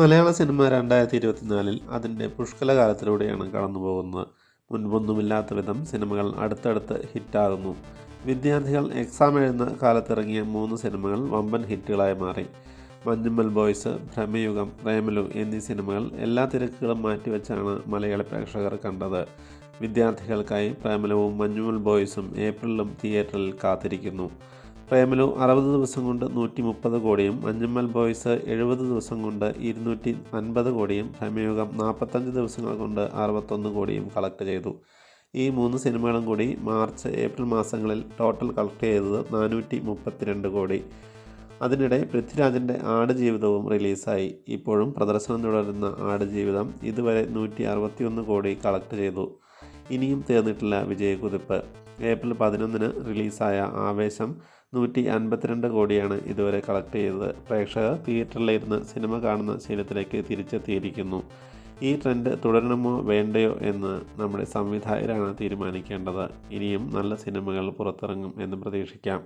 മലയാള cinema 2024 അതിൻ്റെ പുഷ്കലകാലത്തിലൂടെയാണ് കടന്നുപോകുന്നത്. മുൻപൊന്നുമില്ലാത്ത വിധം സിനിമകൾ അടുത്തടുത്ത് ഹിറ്റാകുന്നു. വിദ്യാർത്ഥികൾ എക്സാം എഴുതുന്ന കാലത്തിറങ്ങിയ 3 സിനിമകൾ വമ്പൻ ഹിറ്റുകളായി മാറി. മഞ്ഞുമ്മൽ ബോയ്സ്, ഭ്രമയുഗം, പ്രേമലു എന്നീ സിനിമകൾ എല്ലാ തിരക്കുകളും മാറ്റിവെച്ചാണ് മലയാളി പ്രേക്ഷകർ കണ്ടത്. വിദ്യാർത്ഥികൾക്കായി പ്രേമലുവും മഞ്ഞുമ്മൽ ബോയ്സും ഏപ്രിലും തിയേറ്ററിൽ കാത്തിരിക്കുന്നു. പ്രേമലു 60 ദിവസം കൊണ്ട് 130 കോടിയും മഞ്ഞുമ്മൽ ബോയ്സ് 70 ദിവസം കൊണ്ട് 250 കോടിയും ഭ്രമയുഗം 45 ദിവസങ്ങൾ കൊണ്ട് 61 കോടിയും കളക്ട് ചെയ്തു. ഈ 3 സിനിമകളും കൂടി മാർച്ച് ഏപ്രിൽ മാസങ്ങളിൽ ടോട്ടൽ കളക്ട് ചെയ്തത് 432 കോടി. അതിനിടെ പൃഥ്വിരാജിൻ്റെ ആടുജീവിതവും റിലീസായി. ഇപ്പോഴും പ്രദർശനം തുടരുന്ന ആടുജീവിതം ഇതുവരെ 161 കോടി കളക്ട് ചെയ്തു. ഇനിയും തീർന്നിട്ടില്ല വിജയക്കുതിപ്പ്. ഏപ്രിൽ 11 റിലീസായ ആവേശം 152 കോടിയാണ് ഇതുവരെ കളക്ട് ചെയ്തത്. പ്രേക്ഷകർ തിയേറ്ററിലിരുന്ന് സിനിമ കാണുന്ന ശീലത്തിലേക്ക് തിരിച്ചെത്തിയിരിക്കുന്നു. ഈ ട്രെൻഡ് തുടരണമോ വേണ്ടയോ എന്ന് നമ്മുടെ സംവിധായകരാണ് തീരുമാനിക്കേണ്ടത്. ഇനിയും നല്ല സിനിമകൾ പുറത്തിറങ്ങും എന്ന് പ്രതീക്ഷിക്കാം.